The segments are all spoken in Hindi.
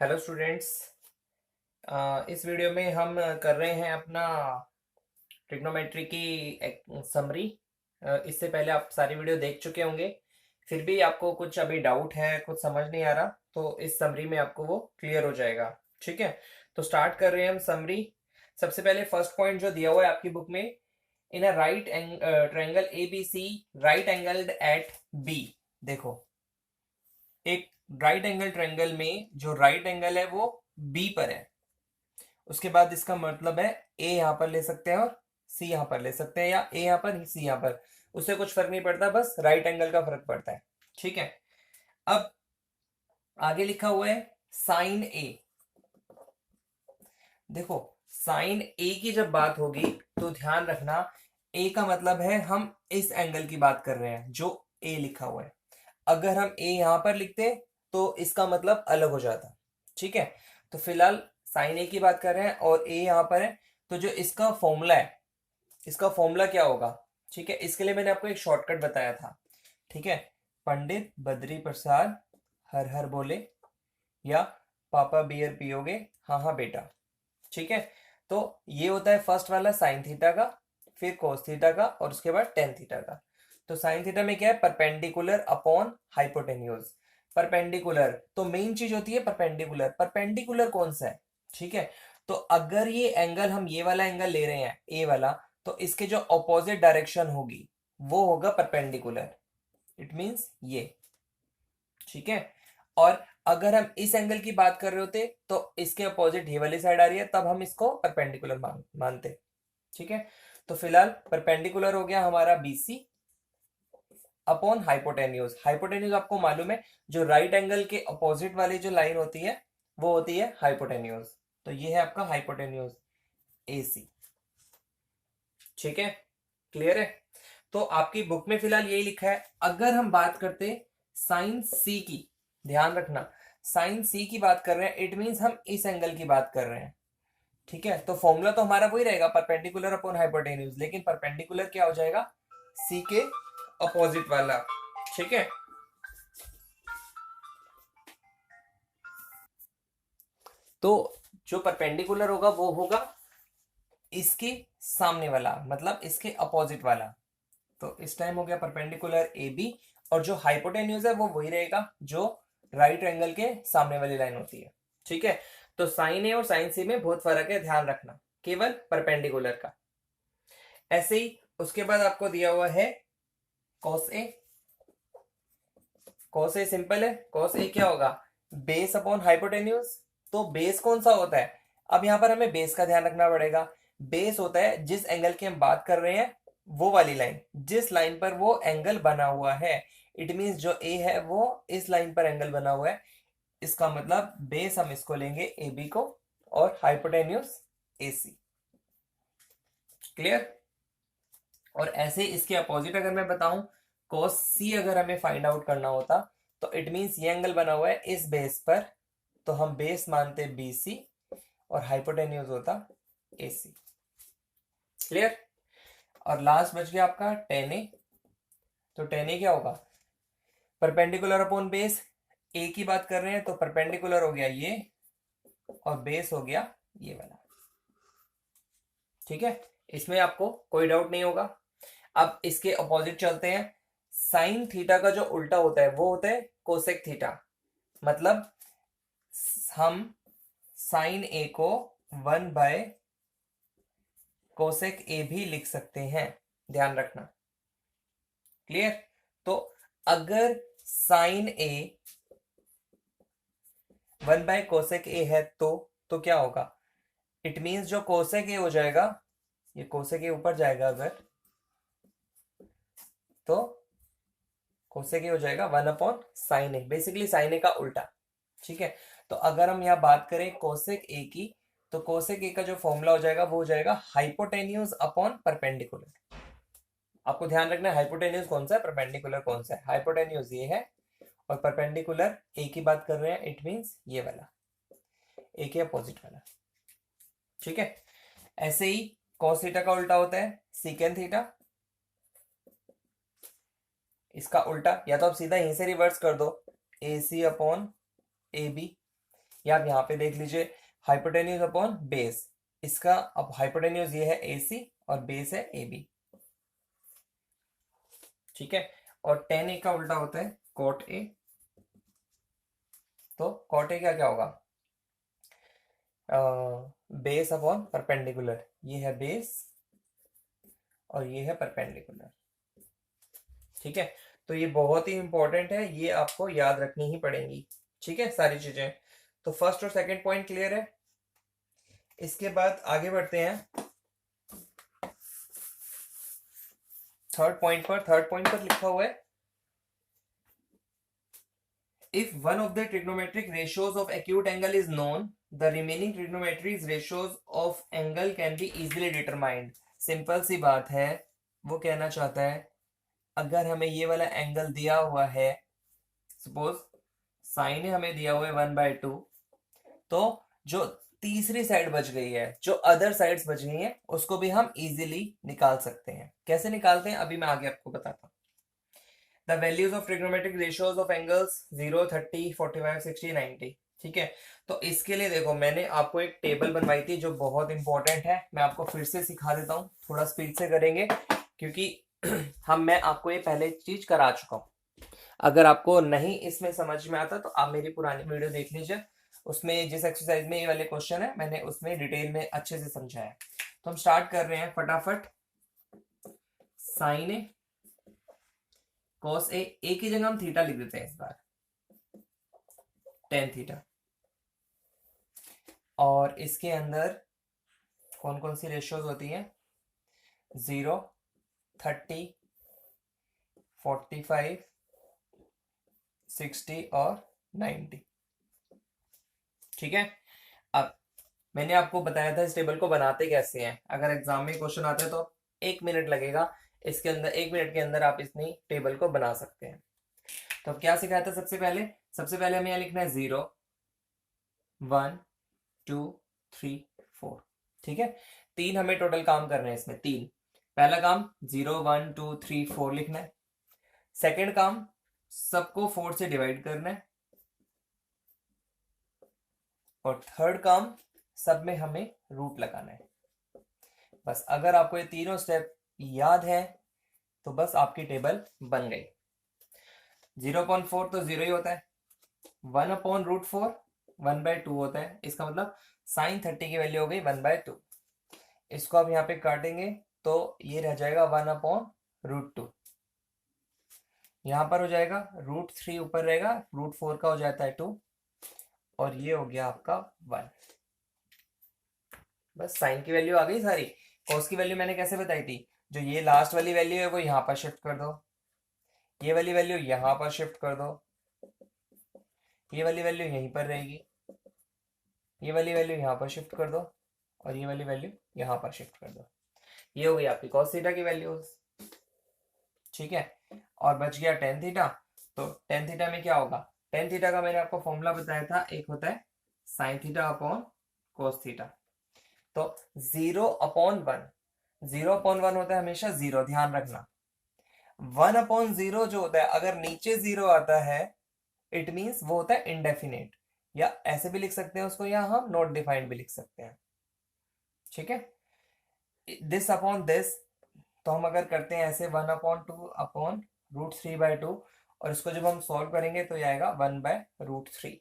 Hello students. इस वीडियो में हम कर रहे हैं अपना ट्रिग्नोमेट्री की समरी। इससे पहले आप सारी वीडियो देख चुके होंगे। फिर भी आपको कुछ अभी डाउट है, कुछ समझ नहीं आ रहा, तो इस समरी में आपको वो क्लियर हो जाएगा। ठीक है, तो स्टार्ट कर रहे हैं हम समरी। सबसे पहले फर्स्ट पॉइंट जो दिया हुआ है आपकी बुक में, in a right triangle A B C, right angled at B. देखो, एक राइट एंगल ट्रायंगल में जो राइट एंगल है वो बी पर है। उसके बाद इसका मतलब है ए यहां पर ले सकते हैं और सी यहां पर ले सकते हैं, या ए यहां पर सी यहां पर, उससे कुछ फर्क नहीं पड़ता, बस राइट एंगल का फर्क पड़ता है। ठीक है, अब आगे लिखा हुआ है साइन ए। देखो, साइन ए की जब बात होगी तो ध्यान रखना, ए का मतलब है हम इस एंगल की बात कर रहे हैं जो ए लिखा हुआ है। अगर हम ए यहां पर लिखते तो इसका मतलब अलग हो जाता। ठीक है, तो फिलहाल साइन ए की बात कर रहे हैं और ए यहां पर है, तो जो इसका फॉर्मूला है, इसका फॉर्मूला क्या होगा? ठीक है, इसके लिए मैंने आपको एक शॉर्टकट बताया था। ठीक है, पंडित बद्री प्रसाद हर हर बोले, या पापा बियर पियोगे, हाँ हाँ बेटा। ठीक है, तो ये होता है फर्स्ट वाला साइन थीटा का, फिर कोस थीटा का, और उसके बाद टेन थीटा का। तो साइन थीटा में क्या है? Perpendicular upon hypotenuse. परपेंडिकुलर तो मेन चीज होती है परपेंडिकुलर। परपेंडिकुलर कौन सा है? ठीक है, तो अगर ये एंगल, हम ये वाला एंगल ले रहे हैं ए वाला, तो इसके जो ऑपोजिट डायरेक्शन होगी वो होगा परपेंडिकुलर। इट मींस ये। ठीक है, और अगर हम इस एंगल की बात कर रहे होते तो इसके अपोजिट ये वाली साइड आ रही है, तब हम इसको परपेंडिकुलर मानते। ठीक है, तो फिलहाल परपेंडिकुलर हो गया हमारा बीसी अपॉन हाइपोटेन्यूज। हाइपोटेन्यूज आपको मालूम है, जो राइट एंगल के अपोजिट वाली जो लाइन होती है वो होती है हाइपोटेन्यूज। तो ये है आपका हाइपोटेन्यूज एसी। ठीक है, क्लियर है? तो आपकी बुक में फिलहाल यही लिखा है। अगर हम बात करते साइन सी की, ध्यान रखना, साइन सी की बात कर रहे हैं, इट मींस हम इस एंगल की बात कर रहे हैं। ठीक है, तो फॉर्मूला तो हमारा वही रहेगा, परपेंडिकुलर अपॉन हाइपोटेन्यूज, लेकिन परपेंडिकुलर क्या हो जाएगा? सी के अपोजिट वाला। ठीक है, तो जो परपेंडिकुलर होगा वो होगा इसके सामने वाला, मतलब इसके अपोजिट वाला। तो इस टाइम हो गया परपेंडिकुलर ए बी, और जो हाइपोटेन्यूज है वो वही रहेगा जो राइट एंगल के सामने वाली लाइन होती है। ठीक है, तो साइन ए और साइन सी में बहुत फर्क है, ध्यान रखना, केवल परपेंडिकुलर का। ऐसे ही उसके बाद आपको दिया हुआ है cos A. Cos a simple है, कॉस ए क्या होगा? Base upon hypotenuse. तो बेस कौन सा होता है? अब यहां पर हमें बेस का ध्यान रखना पड़ेगा। बेस होता है जिस एंगल की हम बात कर रहे हैं वो वाली लाइन, जिस लाइन पर वो एंगल बना हुआ है। इट मींस जो ए है वो इस लाइन पर एंगल बना हुआ है, इसका मतलब बेस हम इसको लेंगे ए बी को, और हाइपोटेन्यूज ए सी। क्लियर? और ऐसे इसके अपोजिट अगर मैं बताऊं, cos सी अगर हमें फाइंड आउट करना होता, तो इट मींस ये एंगल बना हुआ है इस बेस पर, तो हम बेस मानते बी सी, और हाइपोटेन्यूज होता ए सी। क्लियर? और लास्ट बच गया आपका टेन ए। तो टेन ए क्या होगा? Perpendicular upon base. ए की बात कर रहे हैं तो परपेंडिकुलर हो गया ये, और बेस हो गया ये वाला। ठीक है, इसमें आपको कोई डाउट नहीं होगा। अब इसके अपोजिट चलते हैं। साइन थीटा का जो उल्टा होता है वो होता है कोसेक थीटा। मतलब हम साइन ए को 1/, कोसेक ए भी लिख सकते हैं, ध्यान रखना। क्लियर? तो अगर साइन ए 1/कोसेक ए है तो क्या होगा? इट मींस जो कोसेक ए हो जाएगा, ये कोसेक ए ऊपर जाएगा अगर, तो कोसेक ए हो जाएगा 1/साइन ए, बेसिकली साइन ए का उल्टा। ठीक है, तो अगर हम यहाँ बात करें कोसेक ए की, तो कोसेक ए का जो फॉर्मूला हो जाएगा वो हो जाएगा हाइपोटेन्यूज अपॉन परपेंडिकुलर। आपको ध्यान रखना है हाइपोटेन्यूज कौन सा है, परपेंडिकुलर कौन सा है। हाइपोटेन्यूज ये है, और परपेंडिकुलर ए की बात कर रहे हैं, इट मींस ये वाला, ए के अपोजिट वाला। ठीक है, ऐसे ही cos थीटा का उल्टा होता है सीकेंड थीटा। इसका उल्टा या तो आप सीधा यहीं से रिवर्स कर दो, ए सी अपॉन ए बी। या आप यहाँ पे देख लीजिए हाइपोटेन्यूज अपॉन बेस, इसका अब हाइपोटेन्यूज ये है AC और बेस है AB, ठीक है। और tan A का उल्टा होता है cot A, तो cot A क्या क्या होगा, बेस अपॉन परपेंडिकुलर, ये है बेस और ये है परपेंडिकुलर, ठीक है। तो ये बहुत ही इंपॉर्टेंट है, ये आपको याद रखनी ही पड़ेंगी, ठीक है सारी चीजें। तो फर्स्ट और सेकंड पॉइंट क्लियर है। इसके बाद आगे बढ़ते हैं थर्ड पॉइंट पर। थर्ड पॉइंट पर लिखा हुआ है if one of the trigonometric ratios of acute angle is known, the remaining trigonometric ratios of angle can be easily determined। Simple सी बात है, वो कहना चाहता है अगर हमें ये वाला एंगल दिया हुआ है, सपोज साइन हमें दिया हुआ है 1/2, तो जो तीसरी साइड बच गई है, जो अदर साइड्स बच गई हैं, उसको भी हम इजीली निकाल सकते हैं। कैसे निकालते हैं अभी मैं आगे आपको बताता हूँ। The values of trigonometric ratios of angles 0, 30, 45, 60, 90, ठीक है। तो इसके लिए देखो मैंने आपको एक टेबल बनवाई थी जो बहुत इंपॉर्टेंट है, मैं आपको फिर से सिखा देता हूँ, थोड़ा स्पीड से करेंगे क्योंकि मैं आपको ये पहले चीज करा चुका हूँ। अगर आपको नहीं इसमें समझ में आता तो आप मेरी पुरानी वीडियो देख लीजिए, उसमें जिस एक्सरसाइज में ये वाले क्वेश्चन है मैंने उसमें डिटेल में अच्छे से समझाया है। तो हम स्टार्ट कर रहे हैं फटाफट। साइन कॉस ए की जगह हम थीटा लिख देते हैं इस बार, टेन थीटा। और इसके अंदर कौन कौन सी रेशियोज होती हैं, 0, 30, 45, 60 और 90, ठीक है। अब मैंने आपको बताया था इस टेबल को बनाते कैसे हैं, अगर एग्जाम में क्वेश्चन आता है तो 1 मिनट लगेगा, इसके अंदर 1 मिनट के अंदर आप इतनी टेबल को बना सकते हैं। तो अब क्या सिखाया था, सबसे पहले हमें यहाँ लिखना है 0, 1, 2, 3, 4, ठीक है। 3 हमें टोटल काम करना है इसमें, 3। पहला काम 0, 1, 2, 3, 4 लिखना है। सेकंड काम सबको 4 से डिवाइड करना है। और थर्ड काम सब में हमें रूट लगाना है। बस अगर आपको ये तीनों स्टेप याद है तो बस आपकी टेबल बन गई। 0.4 तो 0 ही होता है, 1/√4 1/2 होता है, इसका मतलब साइन 30 की वैल्यू हो गई 1/2। इसको आप यहाँ पे काटेंगे तो ये रह जाएगा 1/√2, यहाँ पर हो जाएगा √3 ऊपर रहेगा, √4 का हो जाता है 2 और ये हो गया आपका 1। बस साइन की वैल्यू आ गई सारी। कॉस की वैल्यू मैंने कैसे बताई थी, जो ये लास्ट वाली वैल्यू है वो यहाँ पर शिफ्ट कर दो, ये वाली वैल्यू यहाँ पर शिफ्ट कर दो, ये वाली वैल्यू यहीं पर रहेगी, ये वाली वैल्यू यहाँ पर शिफ्ट कर दो और ये वाली वैल्यू यहाँ पर शिफ्ट कर दो। ये हो गई आपकी कॉस थीटा की वैल्यूज, ठीक है। और बच गया टेन थीटा। तो टेन थीटा में क्या होगा, टेन थीटा का मैंने आपको फॉर्मूला बताया था, एक होता है sine theta upon cos theta. तो 0/1, 0/1 होता है हमेशा 0, ध्यान रखना। 1/0 जो होता है अगर नीचे 0 आता है इट मींस वो होता है इंडेफिनेट, या ऐसे भी लिख सकते हैं उसको, या हम नॉट डिफाइंड भी लिख सकते हैं, ठीक है। दिस अपॉन दिस, तो हम अगर करते हैं ऐसे 1/2/√3/2 और इसको जब हम सॉल्व करेंगे तो ये आएगा 1/√3।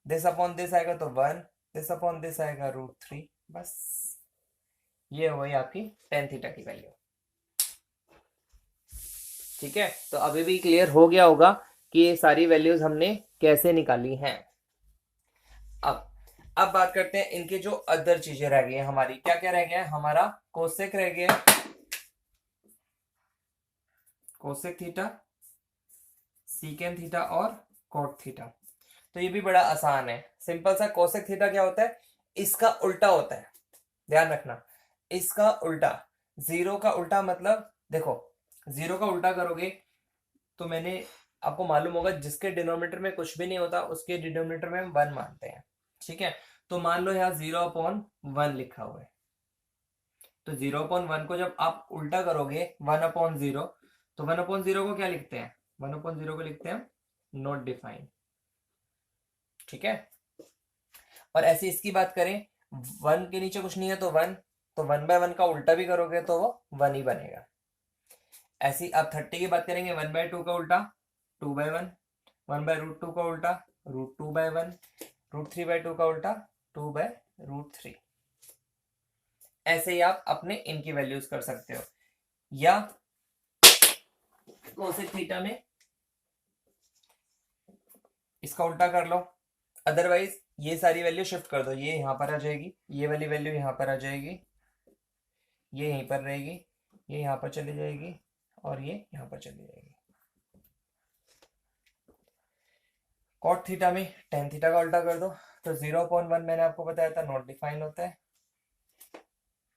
दिस अपॉन दिस आएगा तो 1, दिस अपॉन दिस आएगा √3। बस ये हो गई आपकी टेन थीटा की वैल्यू, ठीक है। तो अभी भी क्लियर हो गया होगा कि ये सारी वैल्यूज हमने कैसे निकाली हैं। अब बात करते हैं इनके जो अदर चीजें रह गई हैं हमारी, क्या क्या रह गया है, हमारा कोसेक रह गया, कोसेक थीटा, सीकेंड थीटा और कॉट थीटा। तो ये भी बड़ा आसान है, सिंपल सा। कोसेक थीटा क्या होता है, इसका उल्टा होता है, ध्यान रखना, इसका उल्टा। 0 का उल्टा मतलब देखो, 0 का उल्टा करोगे तो मैंने आपको मालूम होगा जिसके डिनोमिनेटर में कुछ भी नहीं होता उसके डिनोमिनेटर में हम 1 मानते हैं, ठीक है। तो मान लो यहाँ 0/1 लिखा हुआ है, तो 0/1 को जब आप उल्टा करोगे 1/0, तो 1/0 को क्या लिखते हैं, 1/0 को लिखते हैं नॉट डिफाइंड, ठीक है। और ऐसे इसकी बात करें, 1 के नीचे कुछ नहीं है तो 1, तो 1/1 का उल्टा भी करोगे तो वो 1 ही बनेगा। ऐसी अब 30 की बात करेंगे, 1/2 का उल्टा 2/1, 1/√2 का उल्टा √2/1, √3/2 का उल्टा 2/√3। ऐसे ही आप अपने इनकी वैल्यूज कर सकते हो। या कोसेक थीटा में इसका उल्टा कर लो। अदरवाइज ये सारी वैल्यू शिफ्ट कर दो, ये यहां पर आ जाएगी, ये वाली वैल्यू यहां पर आ जाएगी, ये यहीं पर रहेगी, ये यहां पर चली जाएगी और ये यहां पर चली जाएगी। कॉट थीटा में टेन थीटा का उल्टा कर दो, तो 0.1 मैंने आपको बताया था नॉट डिफाइन होता है।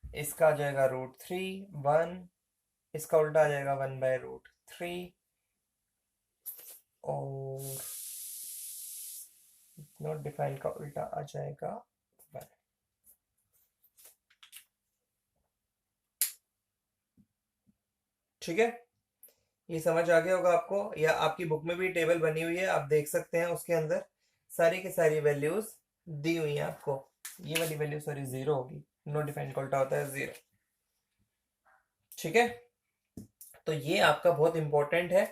इसका आ जाएगा √3 इसका उल्टा आ जाएगा 1/√3 और नॉट डिफाइन का उल्टा आ जाएगा 1। ठीक है, ये समझ आ गया होगा आपको, या आपकी बुक में भी टेबल बनी हुई है, आप देख सकते हैं, उसके अंदर सारी की सारी वैल्यूज दी हुई हैं आपको। ये वाली वैल्यू सॉरी 0 होगी, नॉट डिफाइन का उल्टा होता है 0। ठीक है, तो ये आपका बहुत इंपॉर्टेंट है,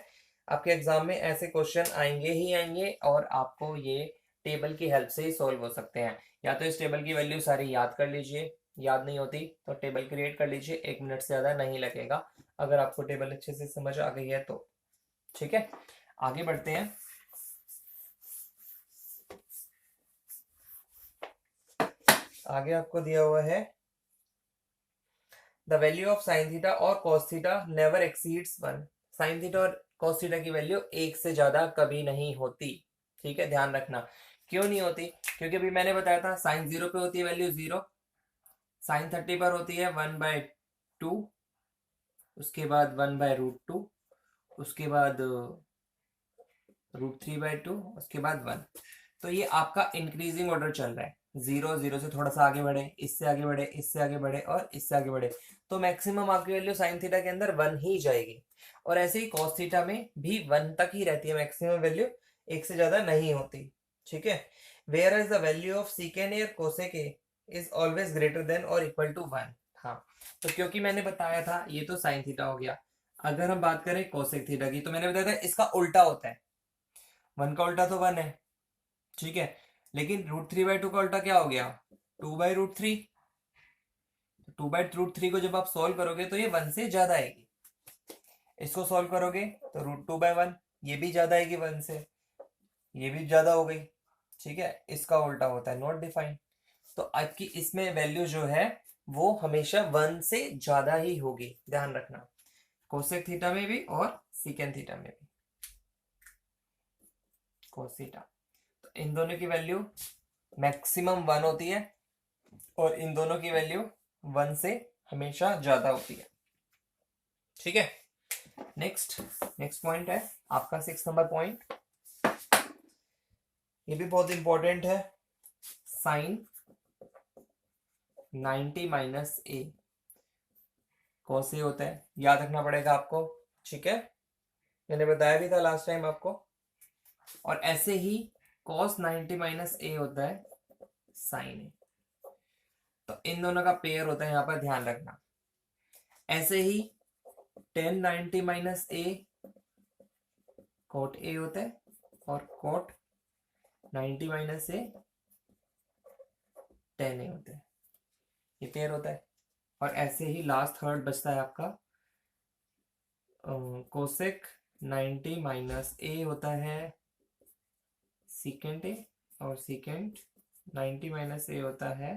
आपके एग्जाम में ऐसे क्वेश्चन आएंगे ही आएंगे और आपको ये टेबल की हेल्प से ही सॉल्व हो सकते हैं। या तो इस टेबल की वैल्यू सारी याद कर लीजिए, याद नहीं होती तो टेबल क्रिएट कर लीजिए, 1 मिनट से ज़्यादा नहीं लगेगा अगर आपको टेबल अच्छे से समझ आ गई है तो। ठीक है, आगे बढ़ते हैं। आगे आपको दिया हुआ है the value of sine theta और cos theta never exceeds 1। Sine theta और कॉस थीटा की वैल्यू 1 से ज्यादा कभी नहीं होती। ठीक है, ध्यान रखना। क्यों नहीं होती? क्योंकि अभी मैंने बताया था साइन 0 पे होती है वैल्यू 0, साइन 30 पर होती है 1/2, उसके बाद 1/√2, उसके बाद √3/2, उसके बाद 1। तो ये आपका इंक्रीजिंग ऑर्डर चल रहा है, 0 0 से थोड़ा सा आगे बढ़े, इससे आगे बढ़े, इससे आगे बढ़े और इससे आगे बढ़े, तो मैक्सिमम आपकी वैल्यू साइन थीटा के अंदर 1 ही जाएगी। और ऐसे ही कॉस थीटा में भी 1 तक ही रहती है मैक्सिमम वैल्यू, 1 से ज्यादा नहीं होती। ठीक है, where is the value of second a cosec a is always greater than और इक्वल टू 1। हाँ, तो क्योंकि मैंने बताया था ये तो साइन थीटा हो गया, अगर हम बात करें कोसेक थीटा की तो मैंने बताया था इसका उल्टा होता है, 1 का उल्टा तो 1 है। ठीक है, लेकिन √3/2 का उल्टा क्या हो गया? 2/√3। 2/√3 को जब आप सॉल्व करोगे तो ये 1 से ज्यादा आएगी, इसको सॉल्व करोगे तो √2/1, ये भी ज्यादा आएगी 1 से, ये भी ज्यादा हो गई। ठीक है, इसका उल्टा होता है नॉट डिफाइंड। तो आपकी इसमें वैल्यू जो है वो हमेशा 1 से ज्यादा ही होगी, ध्यान रखना, कोसेक थीटा में भी और सीकेंड थीटा में भी। कोस थीटा, तो इन दोनों की वैल्यू मैक्सिमम 1 होती है और इन दोनों की वैल्यू 1 से हमेशा ज्यादा होती है। ठीक है, नेक्स्ट पॉइंट है आपका 6 नंबर पॉइंट, ये भी बहुत इंपॉर्टेंट है। Sign 90 minus A cos A होता है, याद रखना पड़ेगा आपको। ठीक है, मैंने बताया भी था लास्ट टाइम आपको। और ऐसे ही कॉस 90 माइनस ए होता है साइन ए, तो इन दोनों का पेयर होता है, यहां पर ध्यान रखना। ऐसे ही tan 90 minus a cot a होता है और cot 90 minus a tan a होता है, ये पेयर होता है। और ऐसे ही लास्ट थर्ड बचता है आपका कोसेक 90 माइनस ए होता है सीकेंट ए और सीकेंट 90 माइनस ए होता है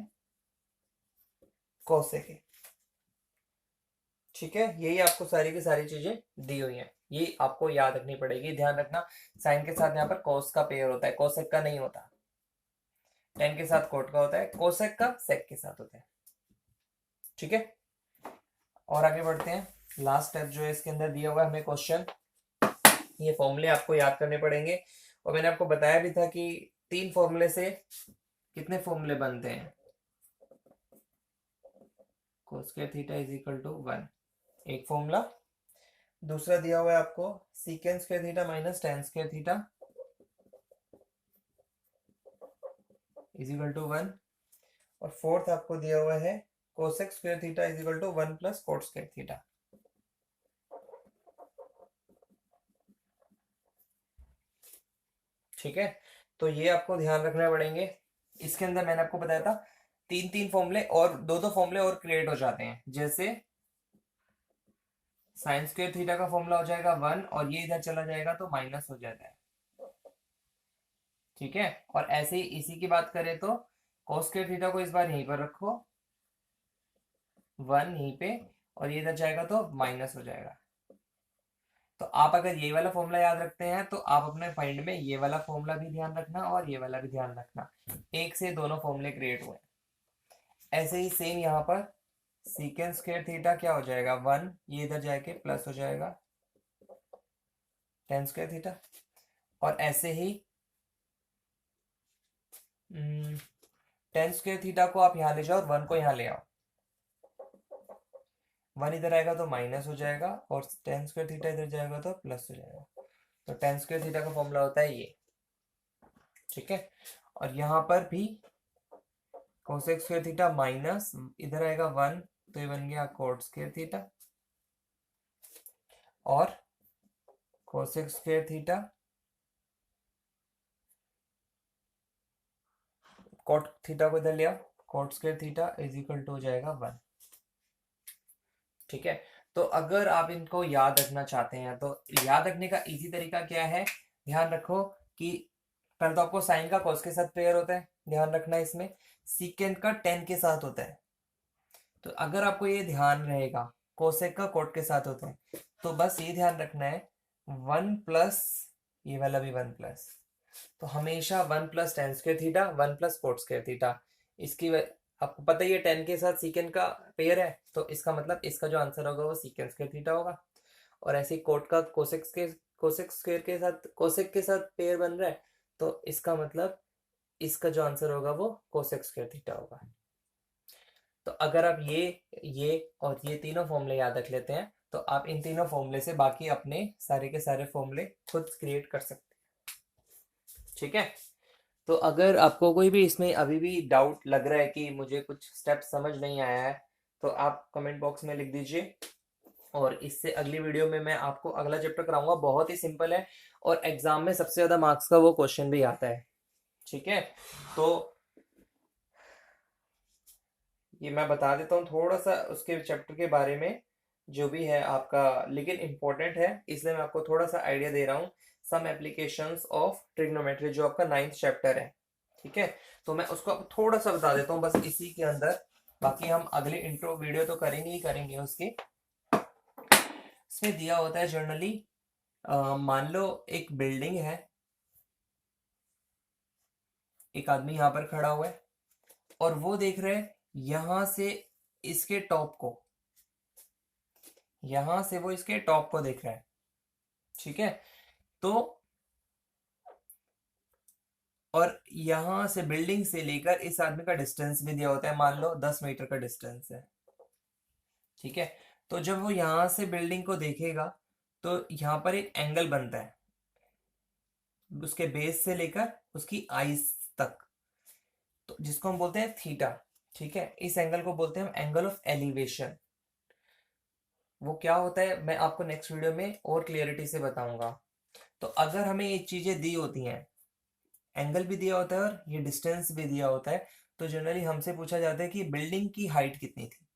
कोसेक ए। ठीक है, यही आपको सारी की सारी चीजें दी हुई हैं, ये आपको याद रखनी पड़ेगी। ध्यान रखना, साइन के साथ यहाँ पर कोस का पेयर होता है, कोसेक का नहीं होता। टेन के साथ कोट का होता है, कोसेक का सेक के साथ होता है। ठीक है, और आगे बढ़ते हैं। लास्ट स्टेप जो है इसके अंदर दिया हुआ है हमें क्वेश्चन, ये फॉर्मूले आपको याद करने पड़ेंगे। और मैंने आपको बताया भी था कि 3 फॉर्मूले से कितने फॉर्मूले बनते हैं, cos square theta is equal to 1, एक फॉर्मूला। दूसरा दिया हुआ है आपको second square theta minus tan square theta, is equal to 1, और फोर्थ आपको दिया हुआ है cosec square theta is equal to 1 plus cot square theta. ठीक है, तो ये आपको ध्यान रखना पड़ेंगे। इसके अंदर मैंने आपको बताया था तीन तीन फॉर्मूले और दो फॉर्मूले और क्रिएट हो जाते हैं, जैसे साइन स्क्वायर थीटा का फॉर्मूला हो जाएगा 1 और ये इधर चला जाएगा तो माइनस हो जाता है। ठीक है, और ऐसे ही इसी की बात करें तो cos स्क्वायर थीटा को इस बार यहीं पर रखो 1 यहीं पे, और ये इधर जाएगा तो माइनस हो जाएगा। तो आप अगर ये वाला फॉर्मूला याद रखते हैं तो आप अपने फाइंड में ये वाला फॉर्मूला भी ध्यान रखना और ये वाला भी ध्यान रखना, एक से दोनों फॉर्मूले क्रिएट हुए। ऐसे ही सेम यहाँ पर सीकेंड स्क्वायर थीटा क्या हो जाएगा 1, ये इधर जाके प्लस हो जाएगा टेन स्क्वायर थीटा, और ऐसे ही टेन स्क्वायर थीटा को आप यहाँ ले जाओ और 1 को यहाँ ले आओ, 1 इधर आएगा तो माइनस हो जाएगा और टेन स्क्वायर थीटा इधर जाएगा तो प्लस हो जाएगा। तो टेन स्क्वायर थीटा का फॉर्मूला होता है ये। ठीक है, और यहाँ पर भी कोसेक स्क्वायर थीटा माइनस इधर आएगा 1 तो ये बन गया कोट स्क्वायर थीटा, और cosec square theta cot theta को इधर लिया, cot square theta is equal to हो जाएगा 1। ठीक है, तो अगर आप इनको याद रखना चाहते हैं तो याद रखने का इजी तरीका क्या है, ध्यान रखो कि पहले तो आपको साइन का कॉस के साथ पेयर होता है, ध्यान रखना इसमें सीकेंड का टेन के साथ होता है। तो अगर आपको ये ध्यान रहेगा कोसेक का कोट के साथ होता है तो बस ये ध्यान रखना है 1 प्लस ये वाला भी 1 प्लस, तो हमेशा 1 plus ten square theta 1 plus cot square theta. आपको पता ही है 10 के साथ सीकेंड का पेयर है, तो इसका मतलब इसका जो आंसर होगा वो सीकेंड स्क्वायर थीटा होगा। और ऐसे ही कोट का कोसेक स्क्वायर के साथ कोसेक के साथ पेयर बन रहा है, तो इसका मतलब इसका जो आंसर होगा वो कोसेक स्क्वायर थीटा होगा। तो अगर आप ये और ये तीनों फॉर्मूले याद रख लेते हैं तो आप इन तीनों फॉर्मूले से बाकी अपने सारे के सारे फॉर्मूले खुद क्रिएट कर सकते हैं। ठीक है, तो अगर आपको कोई भी इसमें अभी भी डाउट लग रहा है कि मुझे कुछ स्टेप समझ नहीं आया है तो आप कमेंट बॉक्स में लिख दीजिए, और इससे अगली वीडियो में मैं आपको अगला चैप्टर कराऊंगा। बहुत ही सिंपल है और एग्जाम में सबसे ज्यादा मार्क्स का वो क्वेश्चन भी आता है। ठीक है, तो ये मैं बता देता हूँ थोड़ा सा उसके चैप्टर के बारे में जो भी है आपका, लेकिन इम्पोर्टेंट है इसलिए मैं आपको थोड़ा सा आइडिया दे रहा हूँ। सम एप्लीकेशंस ऑफ ट्रिग्नोमेट्री जो आपका 9th चैप्टर है। ठीक है, तो मैं उसको थोड़ा सा बता देता हूँ बस इसी के अंदर, बाकी हम अगले इंट्रो वीडियो तो करेंगे ही करेंगे उसकी। इसमें दिया होता है जनरली, मान लो एक बिल्डिंग है, एक आदमी यहाँ पर खड़ा हुआ है और वो देख रहे हैं यहां से इसके टॉप को, यहां से वो इसके टॉप को देख रहा है। ठीक है, तो और यहां से बिल्डिंग से लेकर इस आदमी का डिस्टेंस भी दिया होता है, मान लो 10 मीटर का डिस्टेंस है। ठीक है, तो जब वो यहां से बिल्डिंग को देखेगा तो यहां पर एक एंगल बनता है उसके बेस से लेकर उसकी आईज तक, तो जिसको हम बोलते हैं थीटा। ठीक है, इस एंगल को बोलते हैं हम एंगल ऑफ एलिवेशन। वो क्या होता है मैं आपको नेक्स्ट वीडियो में और क्लियरिटी से बताऊंगा। तो अगर हमें ये चीजें दी होती हैं, एंगल भी दिया होता है और ये डिस्टेंस भी दिया होता है, तो जनरली हमसे पूछा जाता है कि बिल्डिंग की हाइट कितनी थी,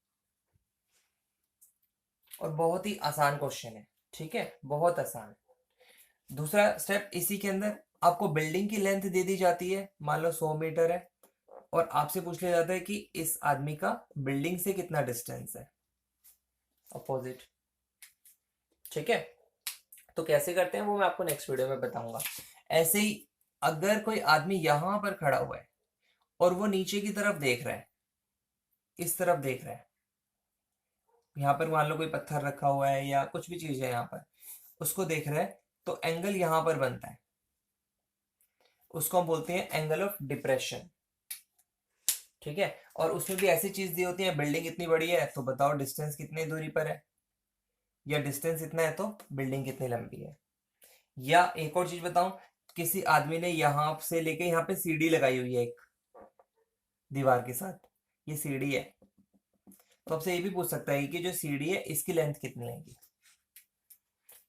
और बहुत ही आसान क्वेश्चन है। ठीक है, बहुत आसान। दूसरा स्टेप इसी के अंदर आपको बिल्डिंग की लेंथ दे दी जाती है, मान लो 100 मीटर है, और आपसे पूछ लिया जाता है कि इस आदमी का बिल्डिंग से कितना डिस्टेंस है अपोजिट। ठीक है, तो कैसे करते हैं वो मैं आपको नेक्स्ट वीडियो में बताऊंगा। ऐसे ही अगर कोई आदमी यहां पर खड़ा हुआ है और वो नीचे की तरफ देख रहा है, इस तरफ देख रहा है, यहाँ पर मान लो कोई पत्थर रखा हुआ है या कुछ भी चीज है यहाँ पर, उसको देख रहा है, तो एंगल यहां पर बनता है, उसको हम बोलते हैं एंगल ऑफ डिप्रेशन। ठीक है, और उसमें भी ऐसी चीज दी होती है बिल्डिंग इतनी बड़ी है तो बताओ डिस्टेंस कितनी दूरी पर है, या डिस्टेंस इतना है तो बिल्डिंग कितनी लंबी है। या एक और चीज बताऊं, किसी आदमी ने यहां से लेके यहाँ पे सीढ़ी लगाई हुई है एक, दीवार के साथ, ये सीढ़ी है। तो आपसे ये भी पूछ सकता है कि जो सीढ़ी है इसकी लेंथ कितनी आएगी।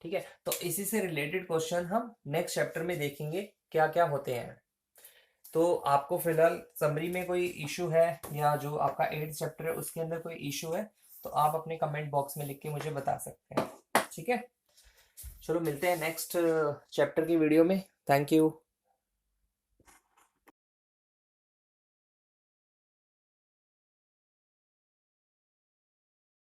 ठीक है, तो इसी से रिलेटेड क्वेश्चन हम नेक्स्ट चैप्टर में देखेंगे क्या क्या होते हैं। तो आपको फिलहाल समरी में कोई इशू है, या जो आपका 8th चैप्टर है उसके अंदर कोई इशू है, तो आप अपने कमेंट बॉक्स में लिख के मुझे बता सकते हैं। ठीक है, चलो मिलते हैं नेक्स्ट चैप्टर की वीडियो में। Thank you.